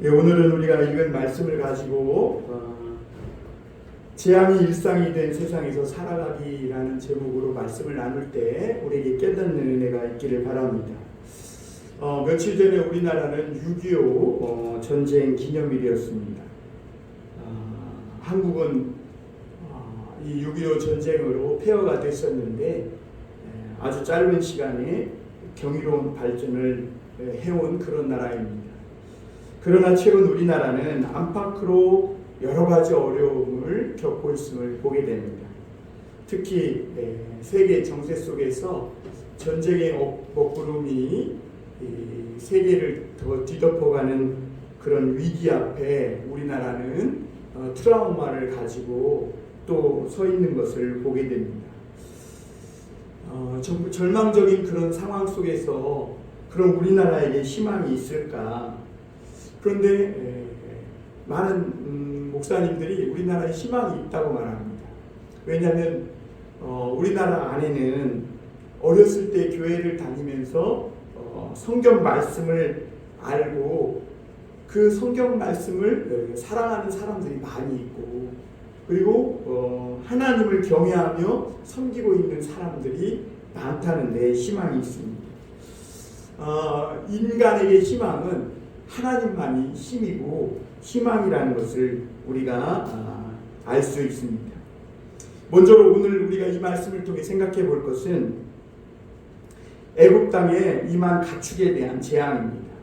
예, 오늘은 우리가 읽은 말씀을 가지고 재앙이 일상이 된 세상에서 살아가기라는 제목으로 말씀을 나눌 때 우리에게 깨닫는 은혜가 있기를 바랍니다. 며칠 전에 우리나라는 6.25 전쟁 기념일이었습니다. 한국은 이 6.25 전쟁으로 폐허가 됐었는데 아주 짧은 시간에 경이로운 발전을 해온 그런 나라입니다. 그러나 최근 우리나라는 안팎으로 여러 가지 어려움을 겪고 있음을 보게 됩니다. 특히 세계 정세 속에서 전쟁의 먹구름이 세계를 더 뒤덮어가는 그런 위기 앞에 우리나라는 트라우마를 가지고 또 서 있는 것을 보게 됩니다. 절망적인 그런 상황 속에서 그럼 우리나라에게 희망이 있을까? 그런데 많은 목사님들이 우리나라에 희망이 있다고 말합니다. 왜냐하면 우리나라 안에는 어렸을 때 교회를 다니면서 성경 말씀을 알고 그 성경 말씀을 사랑하는 사람들이 많이 있고, 그리고 하나님을 경외하며 섬기고 있는 사람들이 많다는 데 희망이 있습니다. 인간에게 희망은 하나님만이 힘이고 희망이라는 것을 우리가 알 수 있습니다. 먼저로 오늘 우리가 이 말씀을 통해 생각해 볼 것은 애굽 땅에 임한 가축에 대한 재앙입니다.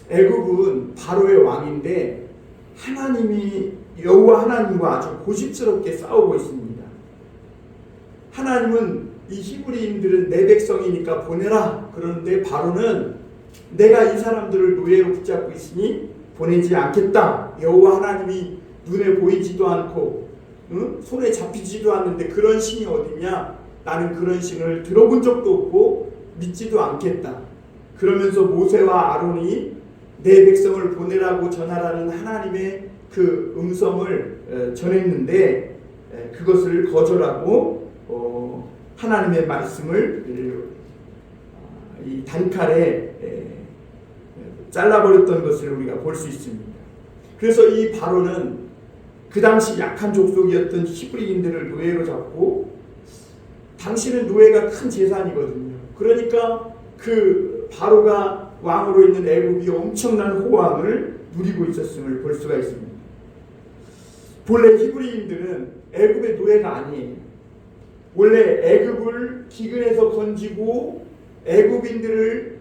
애굽은 바로의 왕인데 여호와 하나님과 아주 고집스럽게 싸우고 있습니다. 하나님은 이 히브리인들은 내 백성이니까 보내라. 그런데 바로는 내가 이 사람들을 노예로 붙잡고 있으니 보내지 않겠다. 여호와 하나님이 눈에 보이지도 않고 손에 잡히지도 않는데 그런 신이 어디냐? 나는 그런 신을 들어본 적도 없고 믿지도 않겠다. 그러면서 모세와 아론이 내 백성을 보내라고 전하라는 하나님의 그 음성을 전했는데 그것을 거절하고 하나님의 말씀을 이 단칼에 잘라버렸던 것을 우리가 볼 수 있습니다. 그래서 이 바로는 그 당시 약한 족속이었던 히브리인들을 노예로 잡고, 당시는 노예가 큰 재산이거든요. 그러니까 그 바로가 왕으로 있는 애굽이 엄청난 호황을 누리고 있었음을 볼 수가 있습니다. 본래 히브리인들은 애굽의 노예가 아니에요. 원래 애굽을 기근에서 건지고 애굽인들을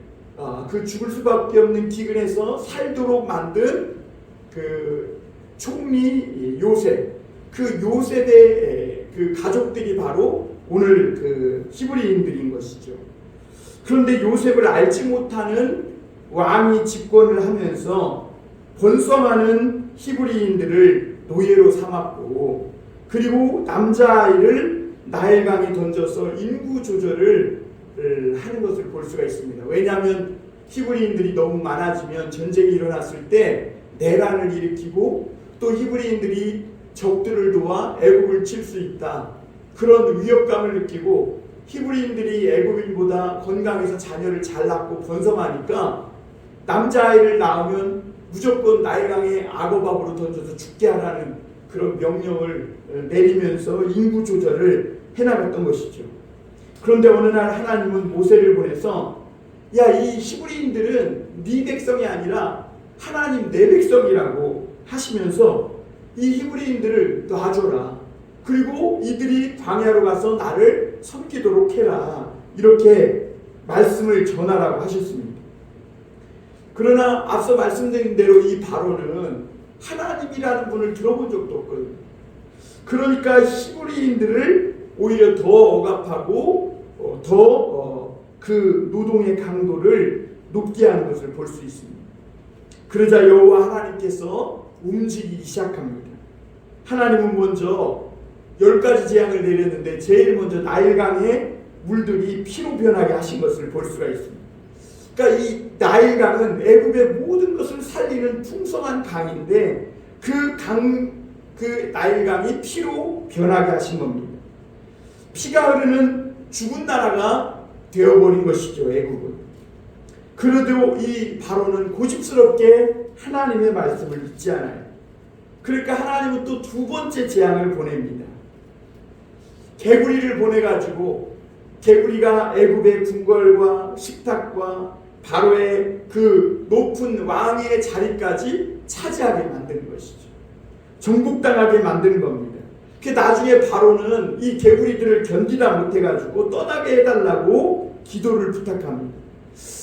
그 죽을 수밖에 없는 기근에서 살도록 만든 그 총리 요셉, 그 요셉의 그 가족들이 바로 오늘 그 히브리인들인 것이죠. 그런데 요셉을 알지 못하는 왕이 집권을 하면서 번성하는 히브리인들을 노예로 삼았고, 그리고 남자아이를 나일강에 던져서 인구 조절을 하는 것을 볼 수가 있습니다. 왜냐하면 히브리인들이 너무 많아지면 전쟁이 일어났을 때 내란을 일으키고 또 히브리인들이 적들을 도와 애굽을 칠 수 있다. 그런 위협감을 느끼고 히브리인들이 애굽인보다 건강해서 자녀를 잘 낳고 번성하니까 남자아이를 낳으면 무조건 나일강에 악어밥으로 던져서 죽게 하라는 그런 명령을 내리면서 인구 조절을 해나갔던 것이죠. 그런데 어느 날 하나님은 모세를 보내서 야, 이 히브리인들은 네 백성이 아니라 하나님 내 백성이라고 하시면서 이 히브리인들을 놔줘라. 그리고 이들이 광야로 가서 나를 섬기도록 해라. 이렇게 말씀을 전하라고 하셨습니다. 그러나 앞서 말씀드린 대로 이 바로는 하나님이라는 분을 들어본 적도 없거든요. 그러니까 히브리인들을 오히려 더 억압하고 그 노동의 강도를 높게 하는 것을 볼 수 있습니다. 그러자 여호와 하나님께서 움직이기 시작합니다. 하나님은 먼저 10가지 재앙을 내렸는데 제일 먼저 나일강의 물들이 피로 변하게 하신 것을 볼 수가 있습니다. 그러니까 이 나일강은 애굽의 모든 것을 살리는 풍성한 강인데 그 나일강이 피로 변하게 하신 겁니다. 피가 흐르는 죽은 나라가 되어버린 것이죠, 애굽은. 그래도 이 바로는 고집스럽게 하나님의 말씀을 믿지 않아요. 그러니까 하나님은 또 두 번째 재앙을 보냅니다. 개구리를 보내가지고 개구리가 애굽의 궁궐과 식탁과 바로의 그 높은 왕의 자리까지 차지하게 만드는 것이죠. 정복당하게 만드는 겁니다. 그 나중에 바로는 이 개구리들을 견디다 못해가지고 떠나게 해달라고 기도를 부탁합니다.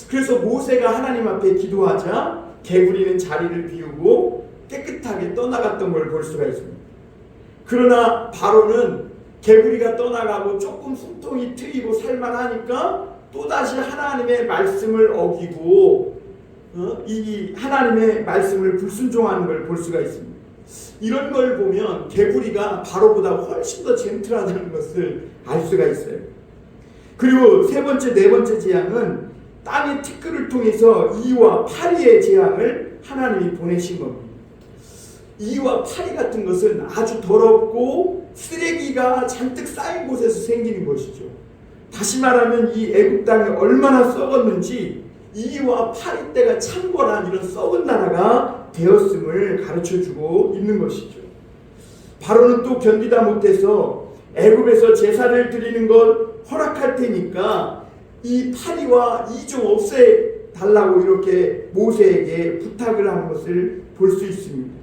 그래서 모세가 하나님 앞에 기도하자 개구리는 자리를 비우고 깨끗하게 떠나갔던 걸 볼 수가 있습니다. 그러나 바로는 개구리가 떠나가고 조금 숨통이 트이고 살만하니까 또다시 하나님의 말씀을 어기고 이 하나님의 말씀을 불순종하는 걸 볼 수가 있습니다. 이런 걸 보면 개구리가 바로보다 훨씬 더 젠틀하다는 것을 알 수가 있어요. 그리고 세 번째, 네 번째 재앙은 땅의 티끌을 통해서 이와 파리의 재앙을 하나님이 보내신 겁니다. 이와 파리 같은 것은 아주 더럽고 쓰레기가 잔뜩 쌓인 곳에서 생기는 것이죠. 다시 말하면 이 애굽 땅이 얼마나 썩었는지 이와 파리 때가 창궐한 이런 썩은 나라가 되었음을 가르쳐주고 있는 것이죠. 바로는 또 견디다 못해서 애굽에서 제사를 드리는 걸 허락할 테니까 이 파리와 이 좀 없애달라고 이렇게 모세에게 부탁을 하는 것을 볼 수 있습니다.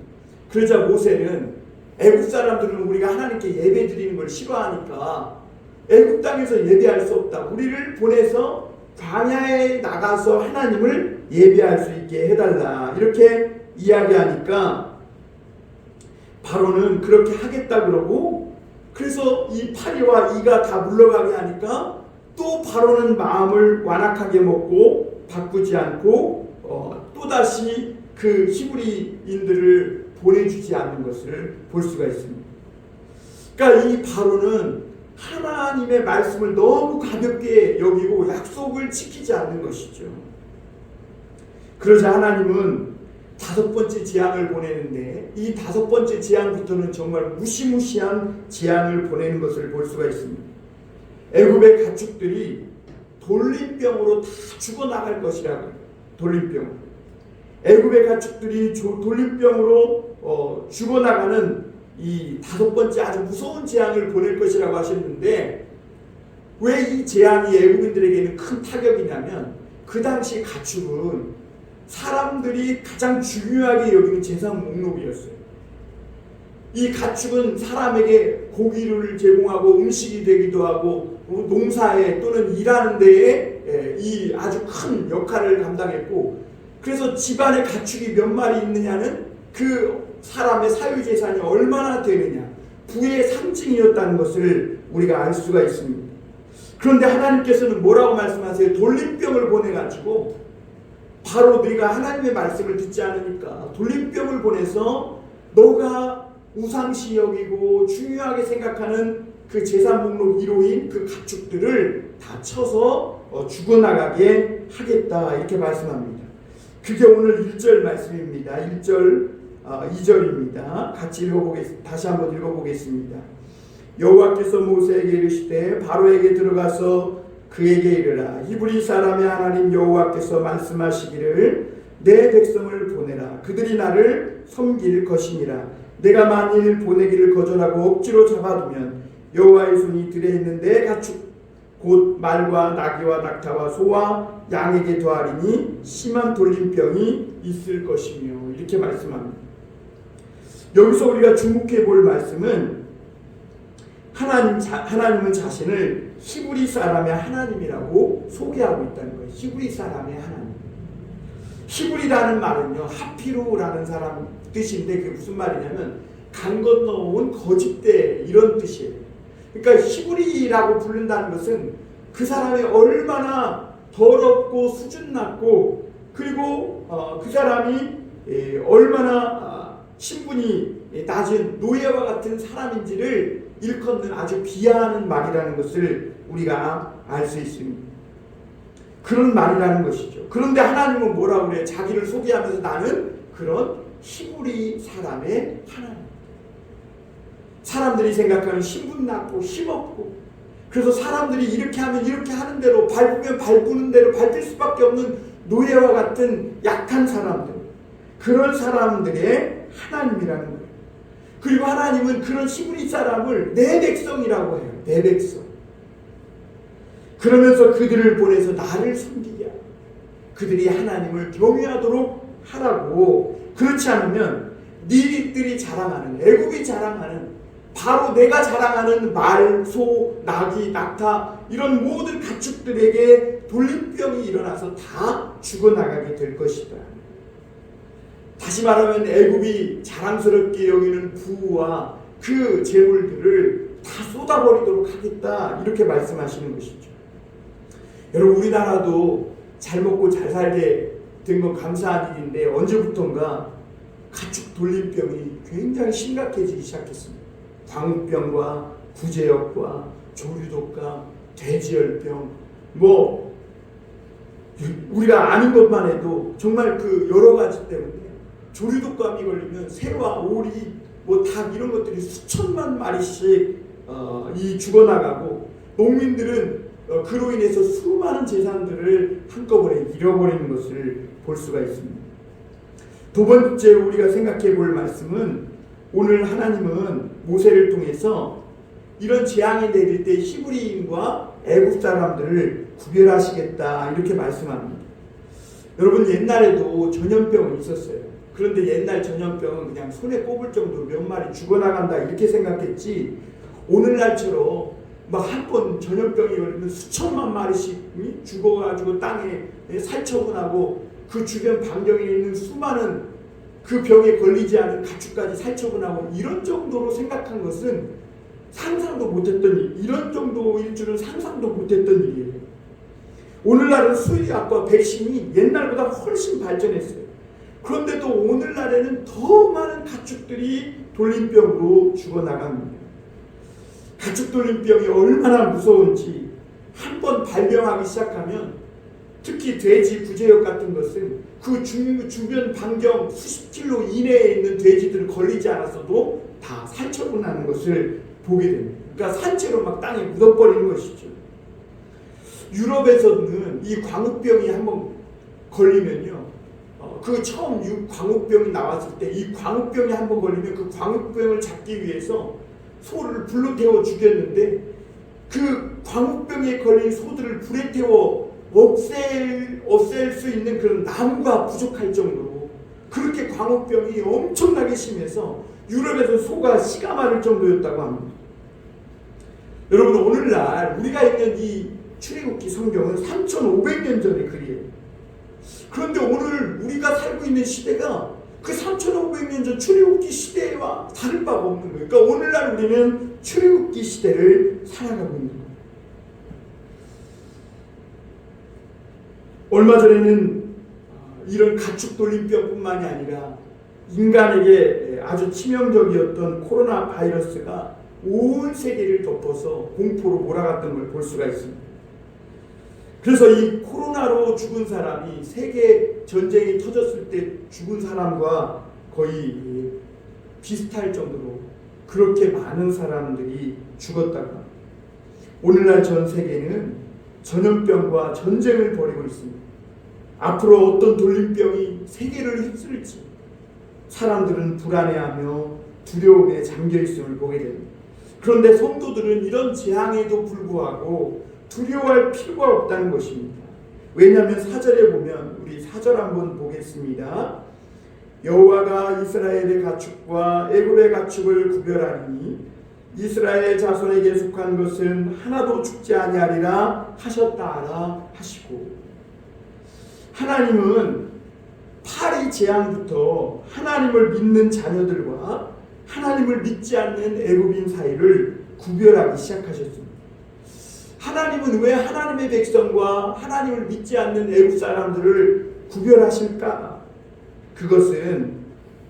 그러자 모세는 애굽 사람들은 우리가 하나님께 예배 드리는 걸 싫어하니까 애굽 땅에서 예배할 수 없다. 우리를 보내서 광야에 나가서 하나님을 예배할 수 있게 해달라. 이렇게 이야기하니까 바로는 그렇게 하겠다 그러고, 그래서 이 파리와 이가 다 물러가게 하니까 또 바로는 마음을 완악하게 먹고 바꾸지 않고 또다시 그 히브리인들을 보내주지 않는 것을 볼 수가 있습니다. 그러니까 이 바로는 하나님의 말씀을 너무 가볍게 여기고 약속을 지키지 않는 것이죠. 그러자 하나님은 다섯 번째 재앙을 보내는데 이 다섯 번째 재앙부터는 정말 무시무시한 재앙을 보내는 것을 볼 수가 있습니다. 애굽의 가축들이 돌림병으로 다 죽어나갈 것이라고요. 돌림병. 애굽의 가축들이 돌림병으로 죽어나가는 이 다섯 번째 아주 무서운 재앙을 보낼 것이라고 하셨는데, 왜 이 재앙이 애굽인들에게는 큰 타격이냐면 그 당시 가축은 사람들이 가장 중요하게 여기는 재산 목록이었어요. 이 가축은 사람에게 고기를 제공하고 음식이 되기도 하고 농사에 또는 일하는 데에 이 아주 큰 역할을 감당했고, 그래서 집안에 가축이 몇 마리 있느냐는 그 사람의 사유재산이 얼마나 되느냐, 부의 상징이었다는 것을 우리가 알 수가 있습니다. 그런데 하나님께서는 뭐라고 말씀하세요? 돌림병을 보내가지고 바로 네가 하나님의 말씀을 듣지 않으니까 돌림병을 보내서 너가 우상시 여기고 중요하게 생각하는 그 재산 목록 1호인 그 가축들을 다 쳐서 죽어나가게 하겠다, 이렇게 말씀합니다. 그게 오늘 1절 말씀입니다. 1절 2절입니다. 같이 다시 한번 읽어보겠습니다. 여호와께서 모세에게 이르시되 바로에게 들어가서 그에게 이르라. 히브리 사람의 하나님 여호와께서 말씀하시기를 내 백성을 보내라. 그들이 나를 섬길 것이니라. 내가 만일 보내기를 거절하고 억지로 잡아두면 여호와의 손이 들에 있는 내 가축 곧 말과 나귀와 낙타와 소와 양에게 더하리니 심한 돌림병이 있을 것이며, 이렇게 말씀합니다. 여기서 우리가 주목해 볼 말씀은 하나님은 자신을 히브리 사람의 하나님이라고 소개하고 있다는 거예요. 히브리 사람의 하나님. 히브리라는 말은요, 하피루라는 사람 뜻인데 그게 무슨 말이냐면 강 건너온 거짓대, 이런 뜻이에요. 그러니까 히브리라고 부른다는 것은 그 사람이 얼마나 더럽고 수준 낮고 그리고 그 사람이 얼마나 신분이 낮은 노예와 같은 사람인지를 일컫는 아주 비하하는 말이라는 것을 우리가 알 수 있습니다. 그런 말이라는 것이죠. 그런데 하나님은 뭐라고 그래요? 자기를 소개하면서 나는 그런 히브리 사람의 하나님. 사람들이 생각하는 신분 낮고 힘없고, 그래서 사람들이 이렇게 하면 이렇게 하는 대로, 밟으면 밟는 대로 밟힐 수밖에 없는 노예와 같은 약한 사람들, 그런 사람들의 하나님이라는 거예요. 그리고 하나님은 그런 히브리 사람을 내 백성이라고 해요. 내 백성. 그러면서 그들을 보내서 나를 섬기게 하고 그들이 하나님을 경외하도록 하라고. 그렇지 않으면 니들이 자랑하는, 애굽이 자랑하는, 바로 내가 자랑하는 말, 소, 나귀, 낙타 이런 모든 가축들에게 돌림병이 일어나서 다 죽어나가게 될 것이다. 다시 말하면 애굽이 자랑스럽게 여기는 부와 그 재물들을 다 쏟아버리도록 하겠다, 이렇게 말씀하시는 것이죠. 여러분, 우리나라도 잘 먹고 잘 살게 된 건 감사한 일인데 언제부턴가 가축 돌림병이 굉장히 심각해지기 시작했습니다. 광우병과 구제역과 조류독감, 돼지열병, 우리가 아는 것만 해도 정말 그 여러 가지 때문에 조류독감이 걸리면 새와 오리, 닭 이런 것들이 수천만 마리씩 죽어나가고 농민들은 그로 인해서 수많은 재산들을 한꺼번에 잃어버리는 것을 볼 수가 있습니다. 두 번째로 우리가 생각해 볼 말씀은, 오늘 하나님은 모세를 통해서 이런 재앙이 내릴 때 히브리인과 애굽 사람들을 구별하시겠다, 이렇게 말씀합니다. 여러분, 옛날에도 전염병은 있었어요. 그런데 옛날 전염병은 그냥 손에 꼽을 정도로 몇 마리 죽어나간다, 이렇게 생각했지, 오늘날처럼 한 번 전염병이 걸리면 수천만 마리씩 죽어가지고 땅에 살처분하고 그 주변 반경에 있는 수많은 그 병에 걸리지 않은 가축까지 살처분하고 이런 정도로 생각한 것은 상상도 못했던 일, 이런 정도일 줄은 상상도 못했던 일이에요. 오늘날은 수의학과 백신이 옛날보다 훨씬 발전했어요. 그런데도 오늘날에는 더 많은 가축들이 돌림병으로 죽어나갑니다. 가축 돌림병이 얼마나 무서운지, 한번 발병하기 시작하면, 특히 돼지 구제역 같은 것은 그 주변 반경 수십 킬로 이내에 있는 돼지들을 걸리지 않았어도 다 살처분하는 것을 보게 됩니다. 그러니까 산채로 막 땅에 묻어버리는 것이죠. 유럽에서는 이 광우병이 한번 걸리면요, 그 처음 광우병이 나왔을 때 이 광우병이 한번 걸리면 그 광우병을 잡기 위해서 소를 불로 태워 죽였는데, 그 광우병에 걸린 소들을 불에 태워 없앨 수 있는 그런 나무가 부족할 정도로 그렇게 광우병이 엄청나게 심해서 유럽에서 소가 씨가 마를 정도였다고 합니다. 여러분, 오늘날 우리가 읽는 이 출애굽기 성경은 3,500년 전의 글이에요. 그런데 오늘 우리가 살고 있는 시대가 그 3,500년 전 출애굽기 시대와 다를 바가 없는 거예요. 그러니까 오늘날 우리는 출애굽기 시대를 살아가고 있는 거예요. 얼마 전에는 이런 가축 돌림병뿐만이 아니라 인간에게 아주 치명적이었던 코로나 바이러스가 온 세계를 덮어서 공포로 몰아갔던 걸 볼 수가 있습니다. 그래서 이 코로나로 죽은 사람이 세계 전쟁이 터졌을 때 죽은 사람과 거의 비슷할 정도로 그렇게 많은 사람들이 죽었다고 합니다. 오늘날 전 세계는 전염병과 전쟁을 벌이고 있습니다. 앞으로 어떤 돌림병이 세계를 휩쓸지 사람들은 불안해하며 두려움에 잠겨있음을 보게 됩니다. 그런데 성도들은 이런 재앙에도 불구하고 두려워할 필요가 없다는 것입니다. 왜냐하면 4절에 보면, 우리 4절 한번 보겠습니다. 여호와가 이스라엘의 가축과 애굽의 가축을 구별하니 이스라엘 자손에게 속한 것은 하나도 죽지 아니하리라 하셨다라 하시고, 하나님은 파리 재앙부터 하나님을 믿는 자녀들과 하나님을 믿지 않는 애굽인 사이를 구별하기 시작하셨습니다. 하나님은 왜 하나님의 백성과 하나님을 믿지 않는 애굽 사람들을 구별하실까? 그것은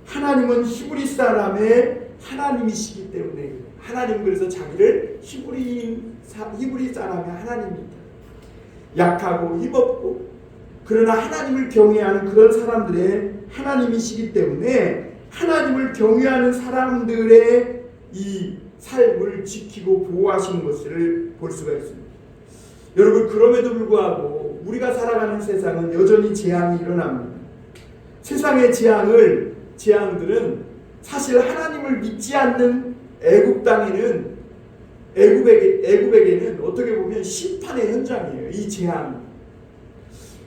하나님은 히브리 사람의 하나님이시기 때문에, 하나님은 그래서 자기를 히브리 사람의 하나님입니다. 약하고 힘없고 그러나 하나님을 경외하는 그런 사람들의 하나님이시기 때문에 하나님을 경외하는 사람들의 이 삶을 지키고 보호하시는 것을 볼 수가 있습니다. 여러분, 그럼에도 불구하고 우리가 살아가는 세상은 여전히 재앙이 일어납니다. 세상의 재앙들은 사실 하나님을 믿지 않는 애굽에게는 어떻게 보면 심판의 현장이에요. 이 재앙.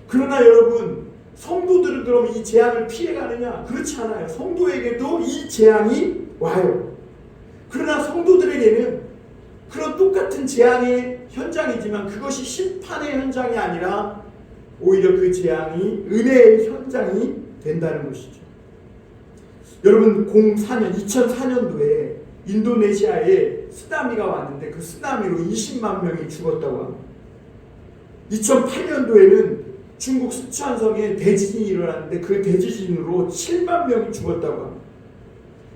그러나 여러분, 성도들은 그럼 이 재앙을 피해가느냐? 그렇지 않아요. 성도에게도 이 재앙이 와요. 그러나 성도들에게는 그런 똑같은 재앙의 현장이지만 그것이 심판의 현장이 아니라 오히려 그 재앙이 은혜의 현장이 된다는 것이죠. 여러분, 2004년도에 인도네시아에 쓰나미가 왔는데 그 쓰나미로 20만 명이 죽었다고 합니다. 2008년도에는 중국 스촨성에 대지진이 일어났는데 그 대지진으로 7만 명이 죽었다고 합니다.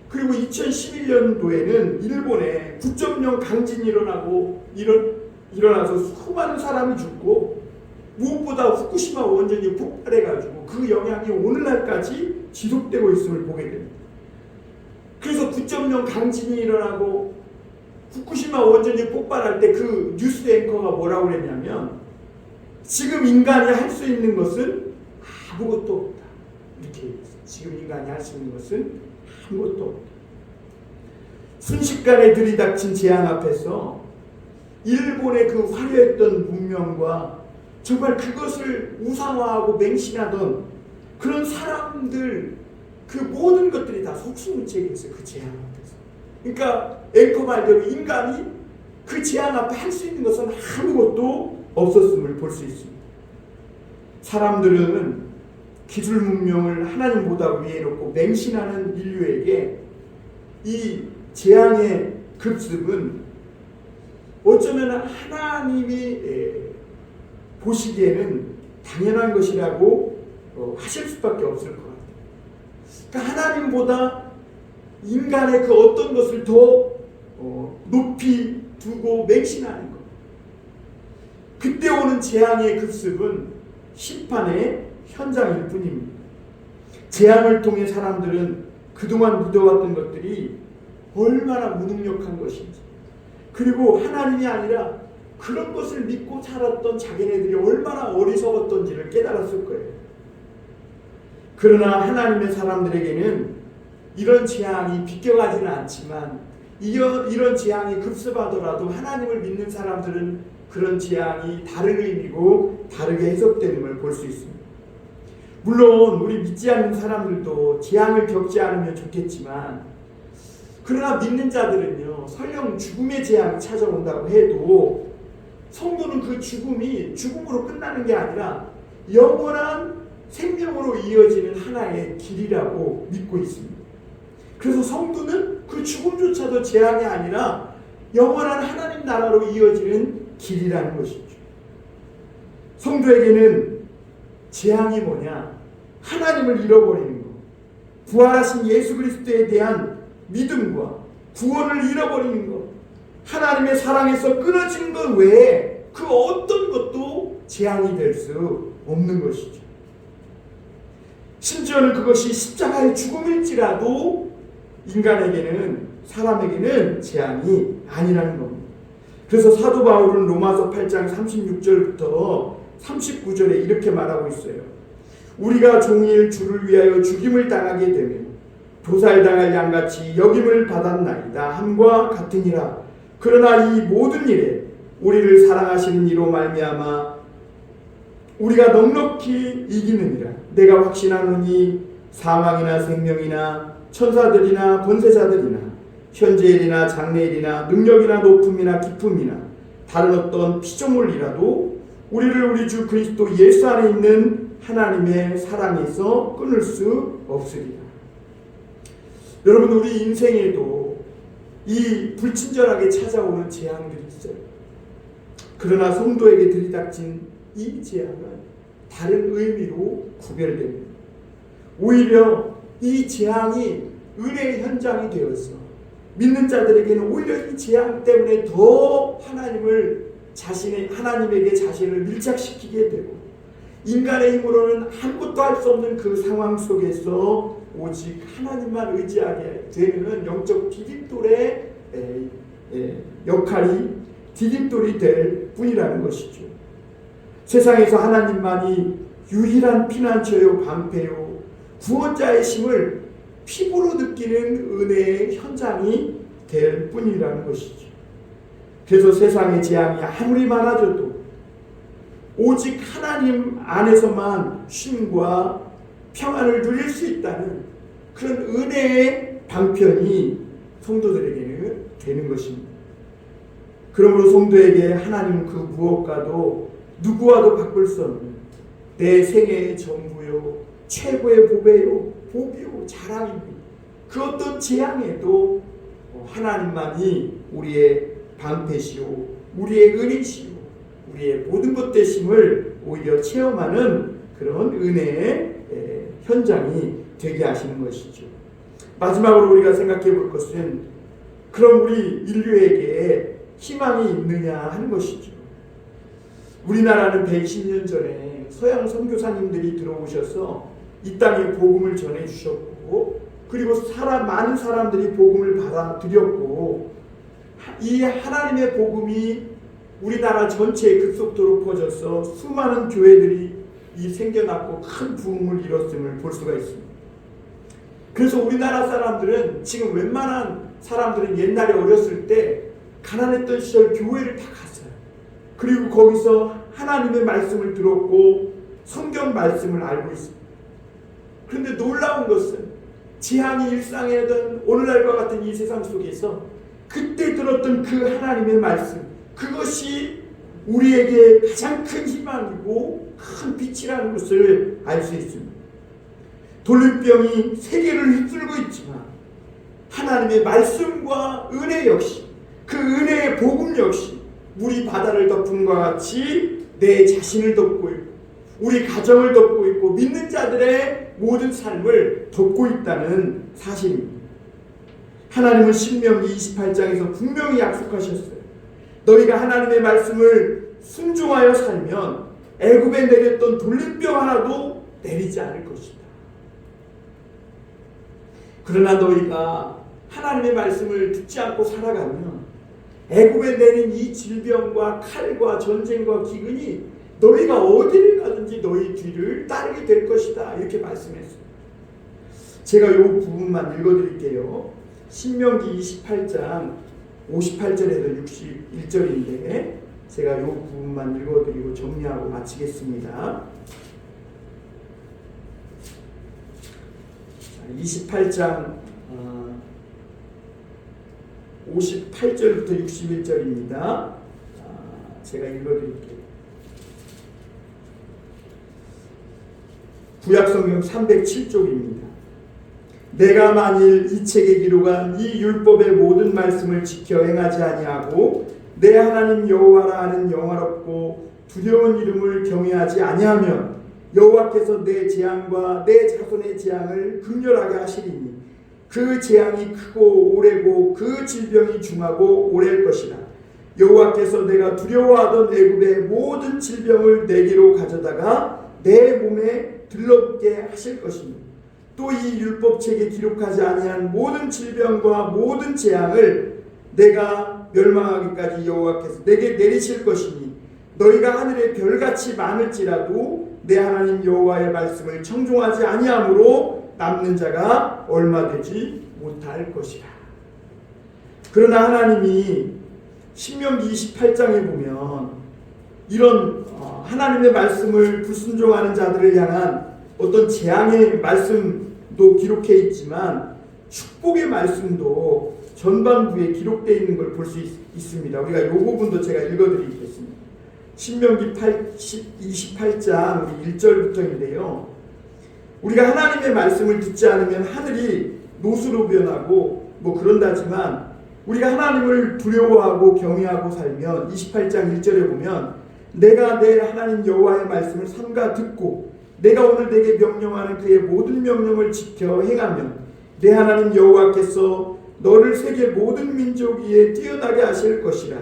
그리고 2011년도에는 일본에 9.0 강진이 일어나서 수많은 사람이 죽고 무엇보다 후쿠시마 원전이 폭발해가지고 그 영향이 오늘날까지 지속되고 있음을 보게 됩니다. 그래서 9.0 강진이 일어나고 후쿠시마 원전이 폭발할 때 그 뉴스 앵커가 뭐라고 그랬냐면 지금 인간이 할 수 있는 것은 아무것도 없다. 이렇게 얘기했어요. 지금 인간이 할 수 있는 것은 아무것도 없다. 순식간에 들이닥친 재앙 앞에서 일본의 그 화려했던 문명과 정말 그것을 우상화하고 맹신하던 그런 사람들, 그 모든 것들이 다 속수무책이었어요. 그 재앙 앞에서. 그러니까 앵커 말대로 인간이 그 재앙 앞에 할 수 있는 것은 아무것도 없었음을 볼 수 있습니다. 사람들은 기술 문명을 하나님보다 위에 놓고 맹신하는 인류에게 이 재앙의 급습은 어쩌면 하나님이 보시기에는 당연한 것이라고 하실 수밖에 없을 것 같아요. 그러니까 하나님보다 인간의 그 어떤 것을 더 높이 두고 맹신하는 것. 그때 오는 재앙의 급습은 심판의 현장일 뿐입니다. 재앙을 통해 사람들은 그동안 믿어왔던 것들이 얼마나 무능력한 것인지, 그리고 하나님이 아니라 그런 것을 믿고 살았던 자기네들이 얼마나 어리석었던지를 깨달았을 거예요. 그러나 하나님의 사람들에게는 이런 재앙이 비껴가지는 않지만 이런 재앙이 급습하더라도 하나님을 믿는 사람들은 그런 재앙이 다른 의미고 다르게 해석되는 걸 볼 수 있습니다. 물론 우리 믿지 않는 사람들도 재앙을 겪지 않으면 좋겠지만, 그러나 믿는 자들은요, 설령 죽음의 재앙이 찾아온다고 해도 성도는 그 죽음이 죽음으로 끝나는 게 아니라 영원한 생명으로 이어지는 하나의 길이라고 믿고 있습니다. 그래서 성도는 그 죽음조차도 재앙이 아니라 영원한 하나님 나라로 이어지는 길이라는 것이죠. 성도에게는 재앙이 뭐냐? 하나님을 잃어버리는 것, 부활하신 예수 그리스도에 대한 믿음과 구원을 잃어버리는 것, 하나님의 사랑에서 끊어진 것 외에 그 어떤 것도 재앙이 될 수 없는 것이죠. 심지어는 그것이 십자가의 죽음일지라도 인간에게는, 사람에게는 재앙이 아니라는 겁니다. 그래서 사도 바울은 로마서 8장 36절부터 39절에 이렇게 말하고 있어요. 우리가 종일 주를 위하여 죽임을 당하게 되면 도살당할 양같이 여김을 받았나이다 함과 같으니라. 그러나 이 모든 일에 우리를 사랑하시는 이로 말미암아 우리가 넉넉히 이기느니라. 내가 확신하노니 사망이나 생명이나 천사들이나 권세자들이나 현재일이나 장래일이나 능력이나 높음이나 깊음이나 다른 어떤 피조물이라도 우리를 우리 주 그리스도 예수 안에 있는 하나님의 사랑에서 끊을 수 없으리라. 여러분, 우리 인생에도 이 불친절하게 찾아오는 재앙들이 있어요. 그러나 성도에게 들이닥친 이 재앙은 다른 의미로 구별됩니다. 오히려 이 재앙이 은혜의 현장이 되어서 믿는 자들에게는 오히려 이 재앙 때문에 더 하나님에게 자신을 밀착시키게 되고, 인간의 힘으로는 아무것도 할 수 없는 그 상황 속에서 오직 하나님만 의지하게 되는 영적 디딤돌의 역할이 디딤돌이 될 뿐이라는 것이죠. 세상에서 하나님만이 유일한 피난처요 방패요 구원자의 심을 피부로 느끼는 은혜의 현장이 될 뿐이라는 것이죠. 그래서 세상의 재앙이 아무리 많아져도 오직 하나님 안에서만 쉼과 평안을 누릴 수 있다는 그런 은혜의 방편이 성도들에게는 되는 것입니다. 그러므로 성도에게 하나님은 그 무엇과도 누구와도 바꿀 수 없는 내 생애의 전부요, 최고의 복이요, 자랑입니다. 그 어떤 재앙에도 하나님만이 우리의 방패시오, 우리의 은혜시오, 우리의 모든 것 되심을 오히려 체험하는 그런 은혜의 현장이 되게 하시는 것이죠. 마지막으로 우리가 생각해 볼 것은 그럼 우리 인류에게 희망이 있느냐 하는 것이죠. 우리나라는 120년 전에 서양 선교사님들이 들어오셔서 이 땅에 복음을 전해 주셨고, 그리고 많은 사람들이 복음을 받아들였고, 이 하나님의 복음이 우리나라 전체에 급속도로 퍼져서 수많은 교회들이 생겨났고 큰 부흥을 이뤘음을 볼 수가 있습니다. 그래서 우리나라 사람들은 지금 웬만한 사람들은 옛날에 어렸을 때 가난했던 시절 교회를 다 갔어요. 그리고 거기서 하나님의 말씀을 들었고 성경 말씀을 알고 있습니다. 그런데 놀라운 것은 재앙이 일상이던 오늘날과 같은 이 세상 속에서 그때 들었던 그 하나님의 말씀, 그것이 우리에게 가장 큰 희망이고 큰 빛이라는 것을 알 수 있습니다. 돌림병이 세계를 휩쓸고 있지만 하나님의 말씀과 은혜 역시, 그 은혜의 복음 역시 우리 바다를 덮음과 같이 내 자신을 덮고 있고 우리 가정을 덮고 있고 믿는 자들의 모든 삶을 덮고 있다는 사실입니다. 하나님은 신명기 28장에서 분명히 약속하셨어요. 너희가 하나님의 말씀을 순종하여 살면 애굽에 내렸던 돌림병 하나도 내리지 않을 것이다. 그러나 너희가 하나님의 말씀을 듣지 않고 살아가면 애굽에 내린 이 질병과 칼과 전쟁과 기근이 너희가 어디를 가든지 너희 뒤를 따르게 될 것이다. 이렇게 말씀했어요. 제가 이 부분만 읽어드릴게요. 신명기 28장 58절에서 61절인데 제가 이 부분만 읽어드리고 정리하고 마치겠습니다. 28장 58절부터 61절입니다. 제가 읽어드릴게요. 구약성경 307쪽입니다. 내가 만일 이 책에 기록한 이 율법의 모든 말씀을 지켜 행하지 아니하고 내 하나님 여호와라 하는 영화롭고 두려운 이름을 경외하지 아니하면 여호와께서 내 재앙과 내 자손의 재앙을 극렬하게 하시리니 그 재앙이 크고 오래고 그 질병이 중하고 오래일 것이라. 여호와께서 내가 두려워하던 애굽의 모든 질병을 내게로 가져다가 내 몸에 들러붙게 하실 것입니다. 또 이 율법책에 기록하지 아니한 모든 질병과 모든 재앙을 내가 멸망하기까지 여호와께서 내게 내리실 것이니 너희가 하늘의 별같이 많을지라도 내 하나님 여호와의 말씀을 청종하지 아니함으로 남는 자가 얼마 되지 못할 것이라. 그러나 하나님이 신명기 28장에 보면 이런 하나님의 말씀을 불순종하는 자들을 향한 어떤 재앙의 말씀도 기록해 있지만 축복의 말씀도 전반부에 기록되어 있는 걸 볼 수 있습니다. 우리가 이 부분도 제가 읽어드리겠습니다. 신명기 28장 1절부터인데요. 우리가 하나님의 말씀을 듣지 않으면 하늘이 노수로 변하고 그런다지만 우리가 하나님을 두려워하고 경외하고 살면 28장 1절에 보면 내가 내 하나님 여호와의 말씀을 삼가 듣고 내가 오늘 내게 명령하는 그의 모든 명령을 지켜 행하면 내 하나님 여호와께서 너를 세계 모든 민족 위에 뛰어나게 하실 것이라.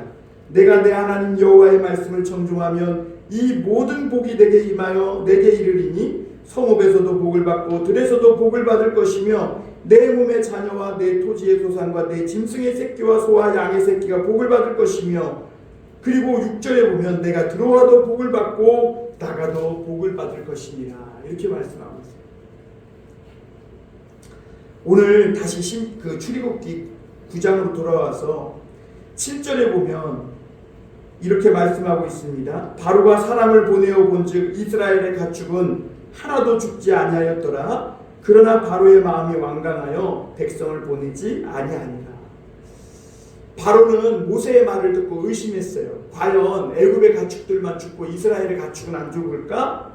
내가 내 하나님 여호와의 말씀을 청종하면 이 모든 복이 내게 임하여 내게 이르리니 성읍에서도 복을 받고 들에서도 복을 받을 것이며 내 몸의 자녀와 내 토지의 소산과 내 짐승의 새끼와 소와 양의 새끼가 복을 받을 것이며 그리고 6절에 보면 내가 들어와도 복을 받고 나가도 복을 받을 것이니라. 이렇게 말씀하고 있어요. 오늘 다시 출애굽기 9장으로 돌아와서 7절에 보면 이렇게 말씀하고 있습니다. 바로가 사람을 보내어 본즉 이스라엘의 가축은 하나도 죽지 아니하였더라. 그러나 바로의 마음이 완강하여 백성을 보내지 아니하니라. 바로는 모세의 말을 듣고 의심했어요. 과연 애굽의 가축들만 죽고 이스라엘의 가축은 안 죽을까?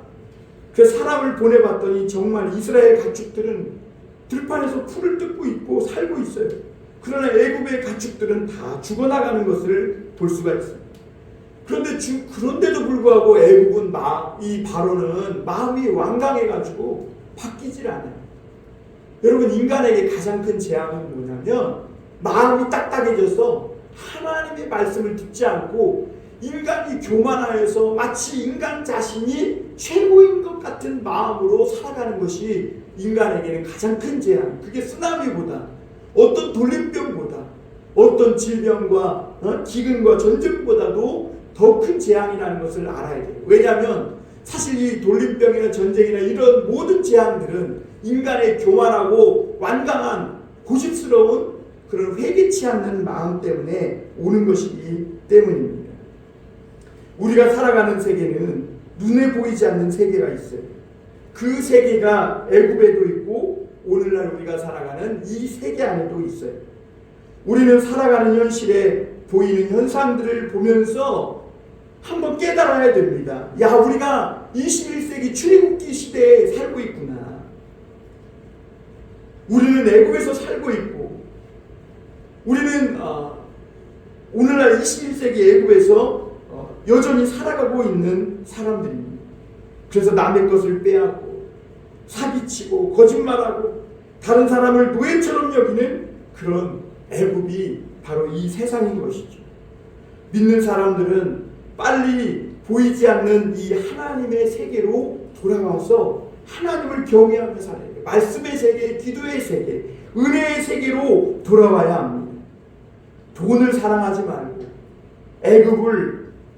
그래서 사람을 보내봤더니 정말 이스라엘 가축들은 들판에서 풀을 뜯고 있고 살고 있어요. 그러나 애굽의 가축들은 다 죽어나가는 것을 볼 수가 있어요. 그런데도 불구하고 애굽은 이 바로는 마음이 완강해가지고 바뀌질 않아요. 여러분, 인간에게 가장 큰 재앙은 뭐냐면 마음이 딱딱해져서 하나님의 말씀을 듣지 않고 인간이 교만하여서 마치 인간 자신이 최고인 것 같은 마음으로 살아가는 것이 인간에게는 가장 큰 재앙. 그게 쓰나미보다, 어떤 돌림병보다, 어떤 질병과 기근과 전쟁보다도 더 큰 재앙이라는 것을 알아야 돼요. 왜냐하면 사실 이 돌림병이나 전쟁이나 이런 모든 재앙들은 인간의 교만하고 완강한 고집스러운 그런 회개치 않는 마음 때문에 오는 것이기 때문입니다. 우리가 살아가는 세계는 눈에 보이지 않는 세계가 있어요. 그 세계가 애굽에도 있고 오늘날 우리가 살아가는 이 세계 안에도 있어요. 우리는 살아가는 현실에 보이는 현상들을 보면서 한번 깨달아야 됩니다. 야, 우리가 21세기 출애굽기 시대에 살고 있구나. 우리는 애굽에서 살고 있고 우리는 오늘날 21세기 애굽에서 여전히 살아가고 있는 사람들입니다. 그래서 남의 것을 빼앗고 사기치고 거짓말하고 다른 사람을 노예처럼 여기는 그런 애굽이 바로 이 세상인 것이죠. 믿는 사람들은 빨리 보이지 않는 이 하나님의 세계로 돌아와서 하나님을 경외하며 살아야 돼요. 말씀의 세계, 기도의 세계, 은혜의 세계로 돌아와야 합니다. 돈을 사랑하지 말고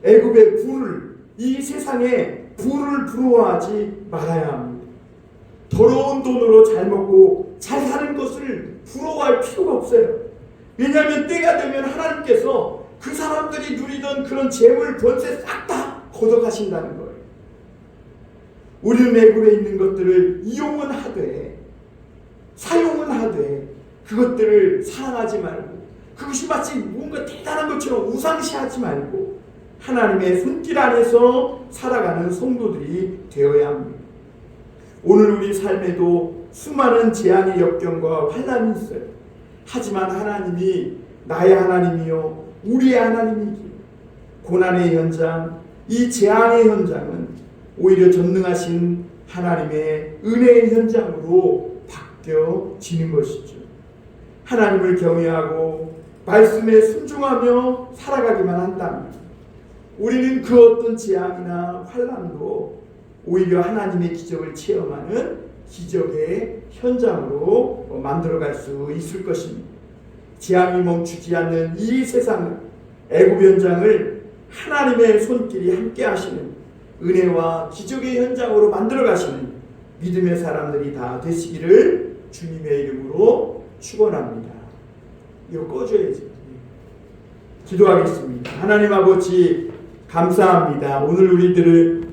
애굽의 부를, 이 세상에 부를 부러워하지 말아야 합니다. 더러운 돈으로 잘 먹고 잘 사는 것을 부러워할 필요가 없어요. 왜냐하면 때가 되면 하나님께서 그 사람들이 누리던 그런 재물, 권세 싹 다 걷어가신다는 거예요. 우리는 애굽에 있는 것들을 이용은 하되 사용은 하되 그것들을 사랑하지 말고 그것이 마치 뭔가 대단한 것처럼 우상시하지 말고 하나님의 손길 안에서 살아가는 성도들이 되어야 합니다. 오늘 우리 삶에도 수많은 재앙의 역경과 환난이 있어요. 하지만 하나님이 나의 하나님이요 우리의 하나님이기에 고난의 현장, 이 재앙의 현장은 오히려 전능하신 하나님의 은혜의 현장으로 바뀌어지는 것이죠. 하나님을 경외하고 말씀에 순종하며 살아가기만 한다면 우리는 그 어떤 재앙이나 환난도 오히려 하나님의 기적을 체험하는 기적의 현장으로 만들어갈 수 있을 것입니다. 재앙이 멈추지 않는 이 세상 애굽 현장을 하나님의 손길이 함께 하시는 은혜와 기적의 현장으로 만들어 가시는 믿음의 사람들이 다 되시기를 주님의 이름으로 축원합니다. 이거 꺼줘야지. 기도하겠습니다. 하나님 아버지 감사합니다. 오늘 우리들을